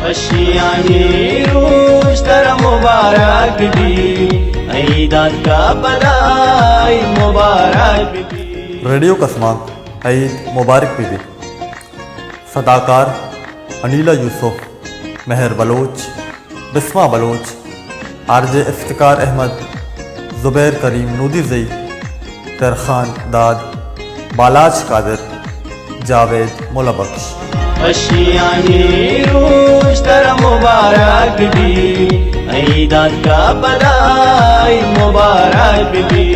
अशियानी रोज तर मुबारक भी ईदात का बधाई मुबारक भी। रेडियो कस्मात ईद मुबारक भी। सदाकार अनीला यूसुफ, महर बलोच, बिस्मा बलोच, आरजे इफ्तिकार अहमद, ज़ुबैर करीम नूदीज़ई, तरखान दाद, बालाज कादिर, जावेद मुलबख्श। अशियानी रोज तर मुबारक भी ईदात का बधाई मुबारक भी।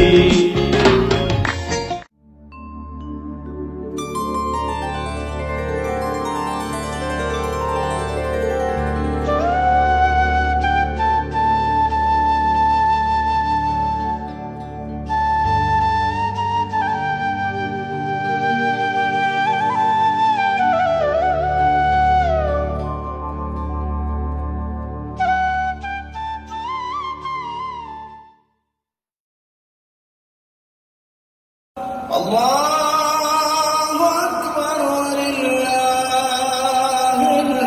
अल्लाहु अकबर वलिल्लाहिल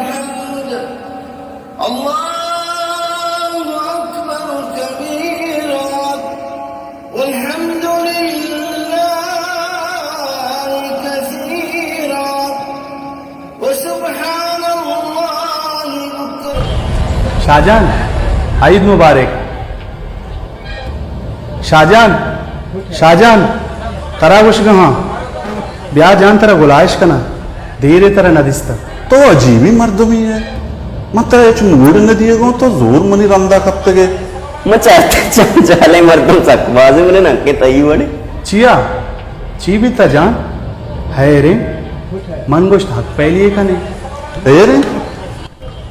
हम्द। अल्लाहु अकबर कबीरा वल्हम्दुलिल्लाहि कसीरा व सुब्हानल्लाहि बुक्रा। शाहजान, ईद मुबारक। शाहजान, शाहजान तरावुश गहा ब्याह जान तरह गुलाइश कना धीरे तरह नदिस्ता तो अजीबी मर्दमी है मात्र एक नूर न दिएगो तो जोर मनी रंदा कब तक मचाते चाले मर्दम सकबाजी में ना के तई बड़े चिया ची भी ता जान है रे मन गोश्त हक पहली कने एरे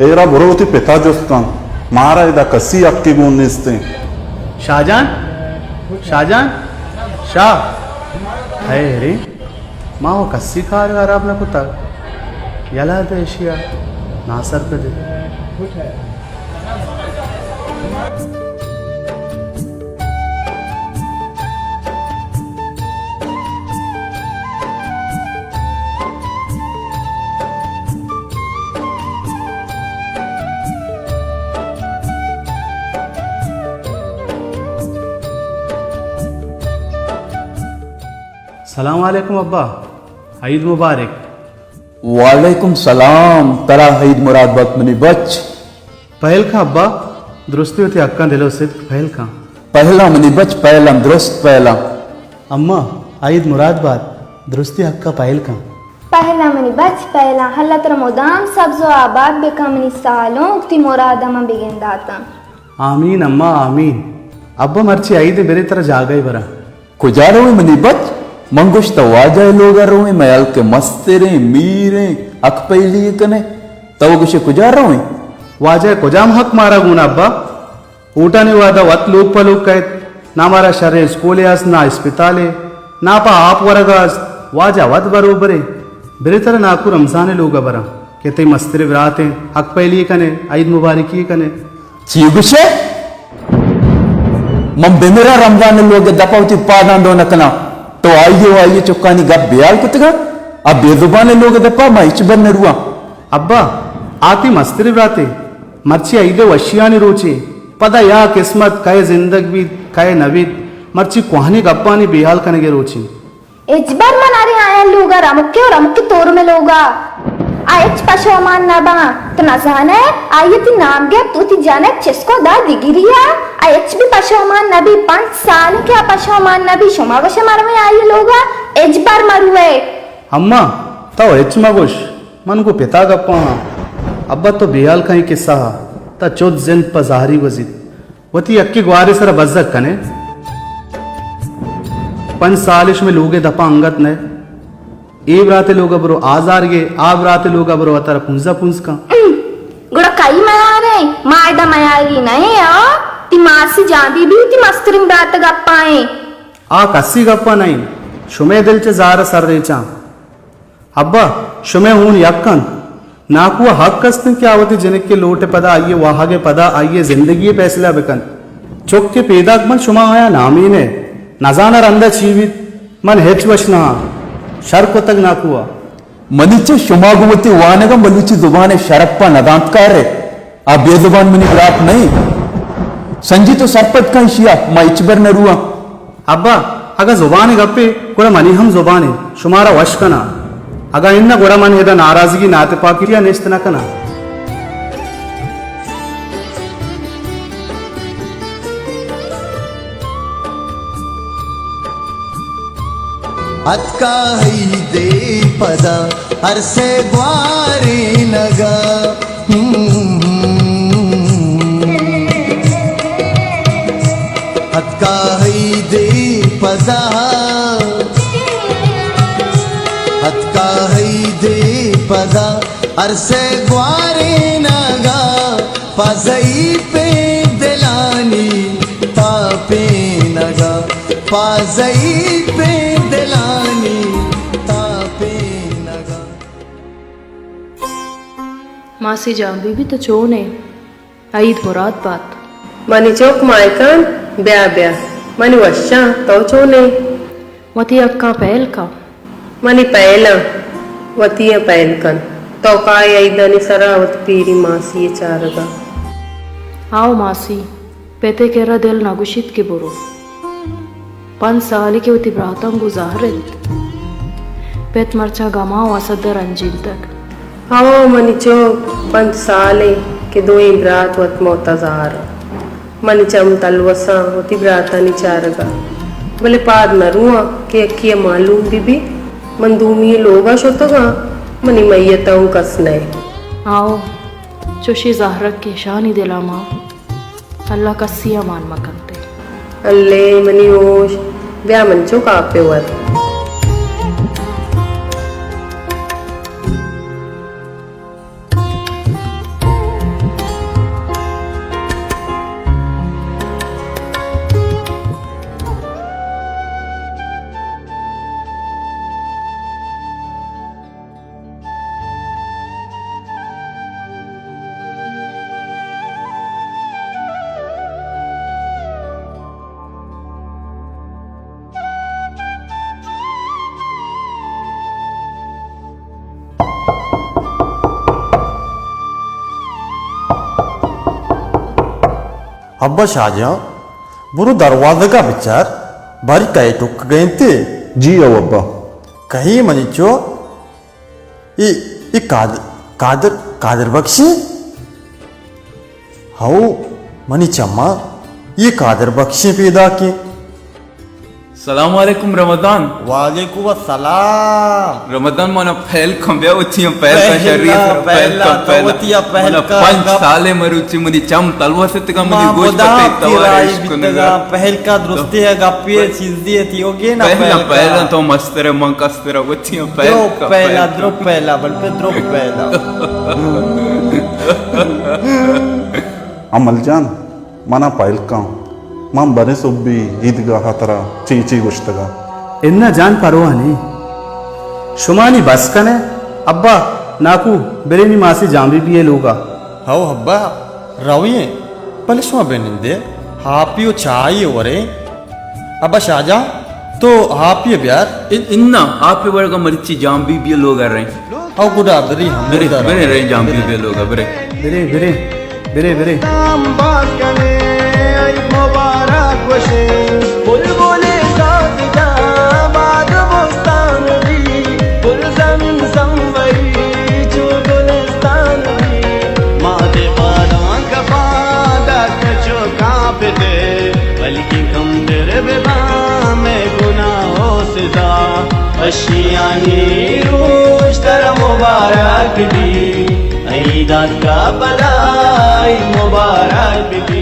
एरा बुरोती पिता जोस्ता मारा इदा कसी अक्की गुन्निस्ते। शाहजान, शाहजान, शाह है रे माँ वो कस्सी कार खराब ना कुत्ता यला देशिया नासर पे दे। सलाम वालेकुम अब्बा, ईद मुबारक। वालेकुम सलाम। तरा ईद मुराद बक मनी बच पहल का अब्बा दुरुस्ती होती अक्का दिलो से पहल का पहला मनी बच पहला दुरुस्त पहला अम्मा ईद मुराद बात दुरुस्ती अक्का पहल का पहला मनी बच पहला हल्ला तर मोदाम सब्जो आबाद बेका मनी सालों उक्ति मुराद अम्मा बिगेंदाता। आमीन अम्मा आमीन। अब्बा मर्ची ईद बेरे तरह जागई बरा कुजारो मनी बच मंगुश तो वाजा लोग रोए मयाल के मस्तेरे मीरे अक पहली कने तो कुछ कुजारो वाजा कुजाम हक मारा गुना अब्बा ऊटा ने वादा वत लोग पलोग कहे ना मारा शरे स्कूल यास ना अस्पताले ना पा आप वरगास वाजा वत बरोबरे बेरे तरह नाकू रमजान लोग बरा कहते मस्तिरे विराते हक पहली कने ईद मुबारकी कने चीगुशे मम बेमेरा रमजान लोग दपावती पादान दो नकना तो आइए चुक्कानी गप ब्याल कुतगा अब बेजुबान लोग दपा माइच बन नरुआ अब्बा आती मस्तिरे विराते मर्ची ईद वशियानी रोचे पदा या किस्मत कहे जिंदगी कहे नवीद मर्ची कुहानी गप्पानी बेहाल कनेगे रोची इजबार मनारे आया लोगा रमुके और रमुके तोर में लोगा आयच पशोमान ना बा तो ना जाने आयती नाम गया तू ती जाने चिस्को दा दिगिरिया आयच भी पशोमान नबी 5 साल क्या पशोमान नबी शुमा वशे मरवे आये लोगा इजबार मरुए अम्मा तो एच मगुश मन को पिता गप्पा अब्बा तो बेहाल कहीं किस्सा ता चोद जिन पजारी वजीद वती अक्की ग्वारे सर बज्जक कने 5 सालिश में लोगे दपा अंगत ने ए राते लोग बरो आजार गे आब राते लोग बरो अतर पुंजा पुंज का गुड़ा कई मयारे मायदा मयारी नहीं आ ती मासी जाबी भी ती मस्तरिंग रात गप्पाए आ कस्सी गप्पा नहीं शुमे दिल चे जार सर रेचा अब्बा शुमे हून यक्कन नाकुआ हक कस्तन क्या आवती जनक के लोटे पदा आइए वाहागे पदा आइए जिंदगी फैसला बेकन चुक के पेदाक मन शुमा आया नामी ने नजाना रंदा चीवित मन हेच वशना शर को तक नाकुआ मनीचे शुमागुवती वानगा मलूची जुबान शरप्पा नदांत का रे आ बेजुबान मनी रात नहीं संजी तो सरपत का शिया मा इचबर न रुआ अब्बा अगर जुबान गप्पे కూడా मनी हम जुबाने शुमारा वश कना अगर इन्न కూడా मन ఏదో नाराजगी नाते पाकिरिया नेस्तना कना अत्का दे पदा अरसे ग्वारे नगा अत्का दे पदा अत्का दे पदा अरसे ग्वारे नगा पाजई पे दिलानी तापे नगा पाजई पे दिलानी तापे नगा मासी जान बीबी तो चोने ईद मुराद बात मनी चौक मायकन ब्या ब्या मनी वशा तो चोने वती अक्का पहल का मनी पहला वतिया पहलकन तो काय ऐदनी सरावत पीरी मासी चारगा आओ मासी पेते केरा दिल नगुशित के बुरो 5 साल के उती ब्रातम गुजारत पेत मरचा गमा वसदर अंजिल तक आओ मनी चौक 5 साले के दो इब्रात वत मोतजार मनी चम तलवसा वती ब्रातानी चारगा बोले पाद न रुआ के अक्की मालूम बीबी मंदूमी लोगा शोतगा मनी मैयता हूँ कसने आओ चुशी जहरक के शानी दिला माँ अल्लाह कसिया मान मकनते अल्ले मनी होश ब्या मंचो कापे वर अब्बा शाहजहां बुरु दरवाजे का विचार बारी कई टुक गए थे जी अब्बा कहीं मनीचो ये कादर कादर बख्शी हाउ मनी चम्मा ये कादर बख्शी पैदा की सलाम वालेकुम रमजान वालेकुम अस्सलाम रमजान मना पहल खंबे उथिया पहल का शरीर पहल का पहल का 5 साले मरुचि मुनि चम तलवसत का मुनि गोश्त ते तवारिश कुनगा पहल का दुरुस्ती है गप्पे चीज़ी थी होगे ना पहला तो मस्तर मंकस्तर उथिया पहला द्रुप पहला बल्कि द्रुप पहला अमल जान मना पाइल का मां बने सुब्बी ईदगाह हतरा चीची गुश्तगा इन्ना जान परवानी शुमानी बस कने अब्बा नाकू बेरेनी मासी जामरी भी लोगा हाउ हब्बा रविये पलिशवा बेनिंदे हापियो चाय वरे अब्बा शाहजहां तो हापियो ब्यार इन्ना आप पे वर्ग मरिची जाम्बी भी लोग आ रहे हैं हाउ गुडा बरी हम बरे रहे जाम्बी भी लोग बरे बेरे बेरे बेरे बेरे बुलबुले साजिदा बाद बुस्तान दी गुलशन संवरी जो गुलिस्तान दी माते पादां का पादा कचो कांपते बल्कि कम तेरे बेबा में गुनाहों से ज़ा अशियानी रूश तेरा मुबारक दी ईदात का बलाई मुबारक दी